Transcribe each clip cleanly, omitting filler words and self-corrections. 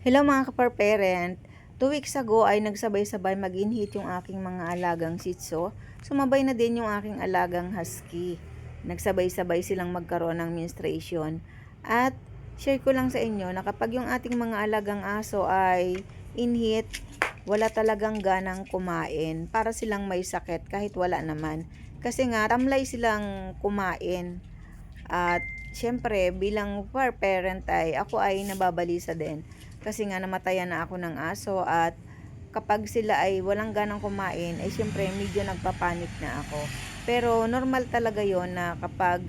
Hello mga kapar-parent. 2 weeks ago ay nagsabay-sabay mag-inhit yung aking mga alagang Shih Tzu. Sumabay na din yung aking alagang Husky. Nagsabay-sabay silang magkaroon ng menstruation. At share ko lang sa inyo na kapag yung ating mga alagang aso ay inhit, wala talagang ganang kumain. Para silang may sakit kahit wala naman. Kasi nga, tamlay silang kumain. At syempre, bilang fur parent ako ay nababalisa din. Kasi nga namatayan na ako ng aso at kapag sila ay walang ganang kumain, ay syempre medyo nagpapanik na ako. Pero normal talaga yon na kapag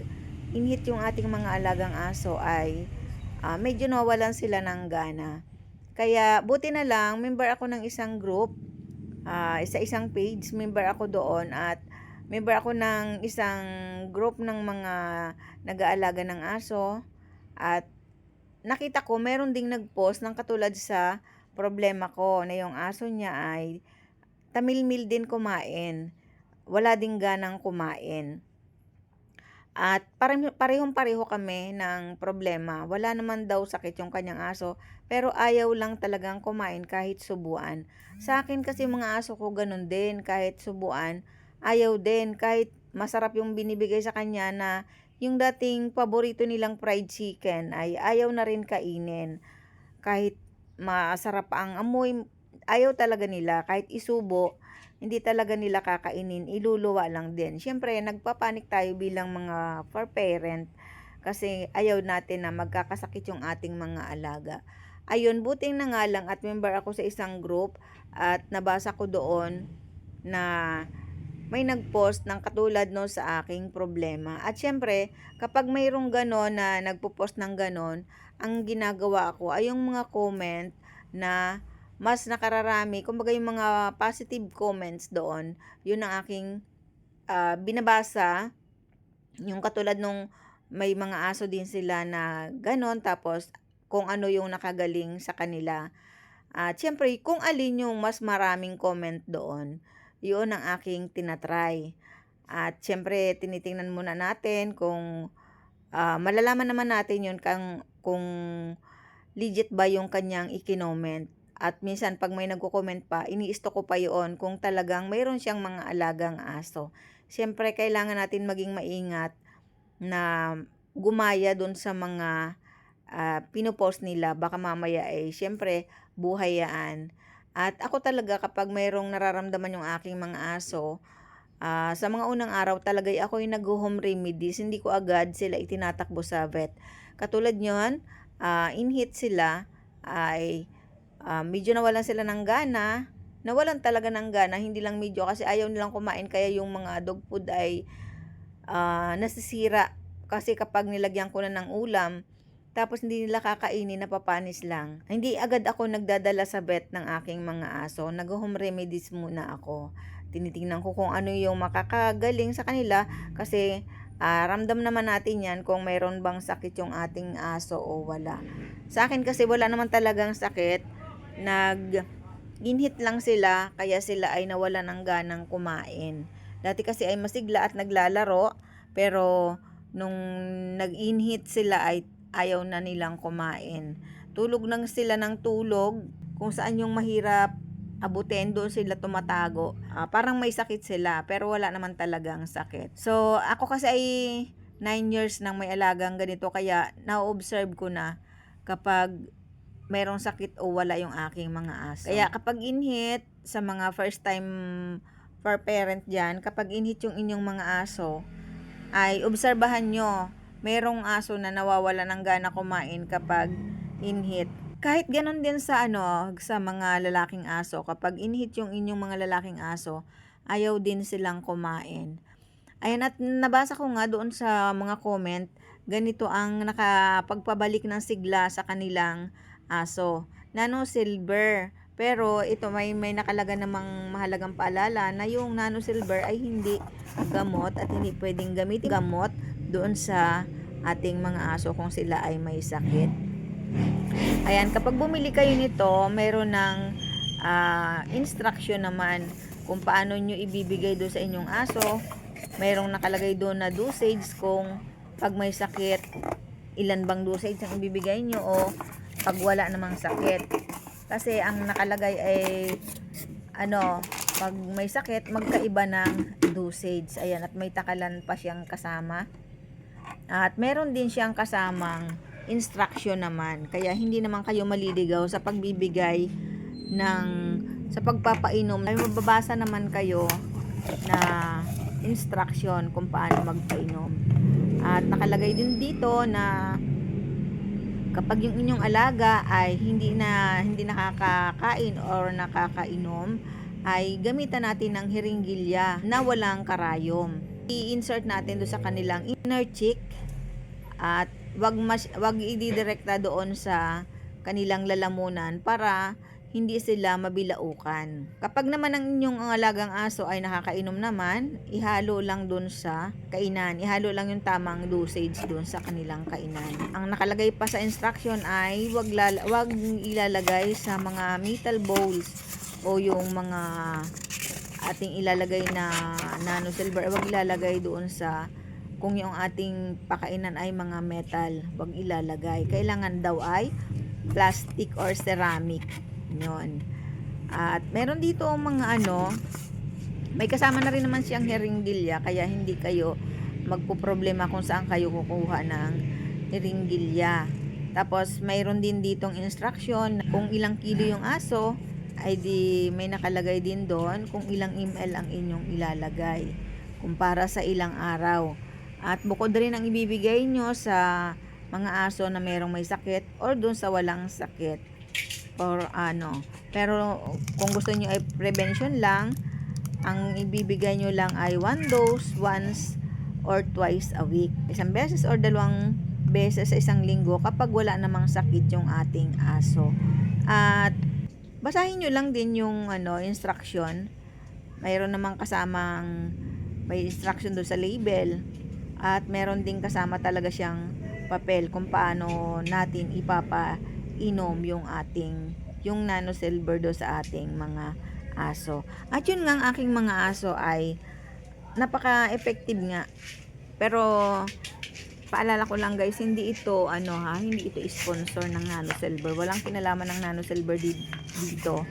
inhit yung ating mga alagang aso ay medyo nawawalan sila ng gana. Kaya buti na lang, member ako ng isang group, isa-isang page, member ako doon at member ako ng isang group ng mga nag-aalaga ng aso at nakita ko meron ding nag-post ng katulad sa problema ko na yung aso niya ay tamilmil din kumain. Wala ding ganang kumain. At parehong-pareho kami ng problema. Wala naman daw sakit yung kanyang aso, pero ayaw lang talagang kumain kahit subuan. Sa akin kasi mga aso ko ganun din, kahit subuan, ayaw din. Kahit masarap yung binibigay sa kanya na yung dating paborito nilang fried chicken ay ayaw na rin kainin. Kahit masarap ang amoy, ayaw talaga nila. Kahit isubo, hindi talaga nila kakainin, iluluwa lang din. Siyempre, nagpapanik tayo bilang mga for parent kasi ayaw natin na magkakasakit yung ating mga alaga. Ayun, buting na nga lang at member ako sa isang group at nabasa ko doon na may nag-post ng katulad no sa aking problema. At syempre, kapag mayroong ganon na nagpo-post ng ganon, ang ginagawa ko ay yung mga comment na mas nakararami, kumbaga yung mga positive comments doon, yun ang aking binabasa, yung katulad nung may mga aso din sila na ganon, tapos kung ano yung nakagaling sa kanila. At syempre, kung alin yung mas maraming comment doon, yun ang aking tinatry. At syempre, tinitingnan muna natin kung malalaman naman natin yun kung legit ba yung kanyang ikinoment. At minsan, pag may nagko-comment pa, ini-stock ko pa yun kung talagang mayroon siyang mga alagang aso. Syempre, kailangan natin maging maingat na gumaya dun sa mga pinopost nila. Baka mamaya syempre, buhay yan. At ako talaga kapag mayroong nararamdaman yung aking mga aso, sa mga unang araw talaga ako yung nag-home remedies, hindi ko agad sila itinatakbo sa vet. Katulad nyon, in-hit sila, ay medyo nawalan sila ng gana, nawalan talaga ng gana, hindi lang medyo kasi ayaw nilang kumain kaya yung mga dog food ay nasisira. Kasi kapag nilagyan ko na ng ulam, tapos hindi nila kakainin, napapanis lang. Hindi agad ako nagdadala sa vet ng aking mga aso. Nag-home remedies muna ako. Tinitingnan ko kung ano yung makakagaling sa kanila kasi ramdam naman natin yan kung mayroon bang sakit yung ating aso o wala. Sa akin kasi wala naman talagang sakit. Nag-inhit lang sila kaya sila ay nawala ng ganang kumain. Dati kasi ay masigla at naglalaro pero nung nag-inhit sila ay ayaw na nilang kumain. Tulog nang sila ng tulog, kung saan yung mahirap abutin, doon sila tumatago. Parang may sakit sila, pero wala naman talagang sakit. So, ako kasi ay 9 years nang may alagang ganito, kaya na-observe ko na kapag mayroong sakit o wala yung aking mga aso. Kaya kapag inhit, sa mga first time for parent dyan, kapag inhit yung inyong mga aso, ay obserbahan nyo, merong aso na nawawala ng gana kumain kapag inhit. Kahit ganun din sa sa mga lalaking aso, kapag inhit yung inyong mga lalaking aso, ayaw din silang kumain. Ayan, at nabasa ko nga doon sa mga comment, ganito ang nakapagpabalik ng sigla sa kanilang aso. Nano silver. Pero ito may nakalaga namang mahalagang paalala na yung nano silver ay hindi gamot at hindi pwedeng gamitin gamot doon sa ating mga aso kung sila ay may sakit. Ayan, kapag bumili kayo nito, meron ng instruction naman kung paano nyo ibibigay doon sa inyong aso. Mayroong nakalagay doon na dosage kung pag may sakit, ilan bang dosage ang ibibigay nyo o pag wala namang sakit. Kasi ang nakalagay ay pag may sakit, magkaiba ng dosage. Ayan, at may takalan pa siyang kasama. At meron din siyang kasamang instruction naman. Kaya hindi naman kayo maliligaw sa pagbibigay ng sa pagpapainom. Ay mababasa naman kayo na instruction kung paano magpainom. At nakalagay din dito na kapag yung inyong alaga ay hindi nakakakain or nakakainom, ay gamitan natin ng hiringgilya na walang karayom. I-insert natin do sa kanilang inner cheek at wag ididirekta doon sa kanilang lalamunan para hindi sila mabilaukan. Kapag naman ang inyong alagang aso ay nakakainom naman, ihalo lang doon sa kainan. Ihalo lang yung tamang dosage doon sa kanilang kainan. Ang nakalagay pa sa instruction ay wag ilalagay sa mga metal bowls o yung mga ating ilalagay na nano silver. Wag ilalagay doon sa kung yung ating pakainan ay mga metal, wag ilalagay. Kailangan daw ay plastic or ceramic. Yun. At meron dito mga may kasama na rin naman siyang hiringgilya, kaya hindi kayo magpo-problema kung saan kayo kukuha ng hiringgilya. Tapos mayroon din ditong instruction kung ilang kilo yung aso, ay di may nakalagay din doon kung ilang ml ang inyong ilalagay kumpara sa ilang araw. At bukod rin ang ibibigay nyo sa mga aso na merong may sakit or doon sa walang sakit. Or pero kung gusto niyo ay prevention lang, ang ibibigay nyo lang ay 1 dose once or twice a week. Isang beses or 2 beses sa isang linggo kapag wala namang sakit yung ating aso. At basahin nyo lang din yung instruction. Mayroon namang kasamang may instruction doon sa label. At meron din kasama talaga siyang papel kung paano natin ipapainom yung nano silver do sa ating mga aso. At yun nga, ang aking mga aso ay napaka-effective nga. Pero paalala ko lang guys, hindi ito hindi ito sponsor ng nano silver. Walang kinalaman ng nano silver dito.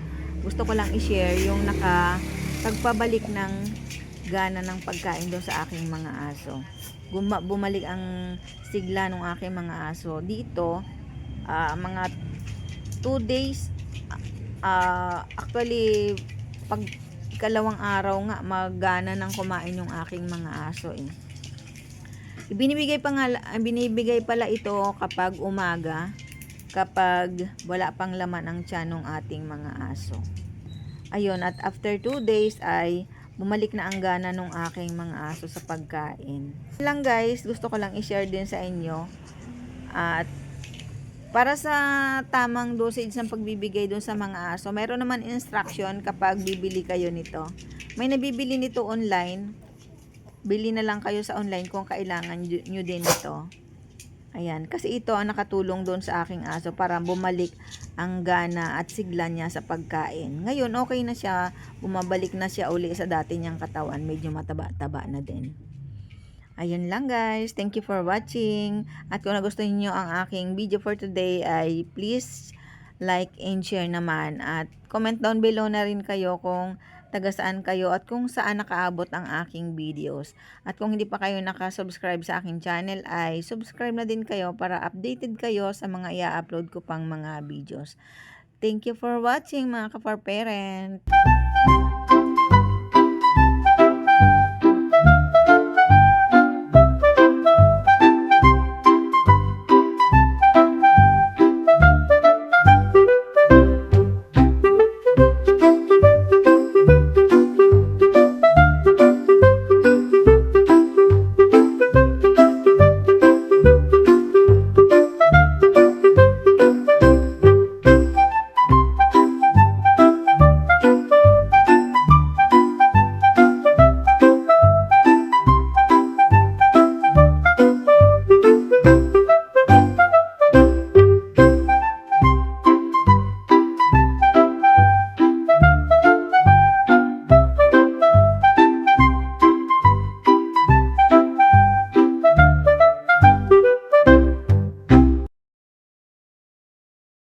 Gusto ko lang i-share yung nagpabalik ng gana ng pagkain doon sa aking mga aso. Bumalik ang sigla ng aking mga aso dito. Mga 2 days, actually pag ikalawang araw nga magana ng kumain yung aking mga aso Binibigay pala ito kapag umaga, kapag wala pang laman ang tiyan ng ating mga aso. Ayun, at after 2 days ay bumalik na ang gana ng aking mga aso sa pagkain. Lang guys, gusto ko lang i-share din sa inyo. At para sa tamang dosage ng pagbibigay doon sa mga aso, mayroon naman instruction kapag bibili kayo nito. May nabibili nito online. Bili na lang kayo sa online kung kailangan nyo din ito. Ayan, kasi ito ang nakatulong doon sa aking aso para bumalik ang gana at sigla niya sa pagkain. Ngayon, okay na siya. Bumabalik na siya uli sa dati niyang katawan. Medyo mataba-taba na din. Ayun lang guys. Thank you for watching. At kung nagustuhan niyo ang aking video for today ay please like and share naman. At comment down below na rin kayo kung taga saan kayo at kung saan nakaabot ang aking videos. At kung hindi pa kayo nakasubscribe sa aking channel ay subscribe na din kayo para updated kayo sa mga i-upload ko pang mga videos. Thank you for watching mga ka-farm parent.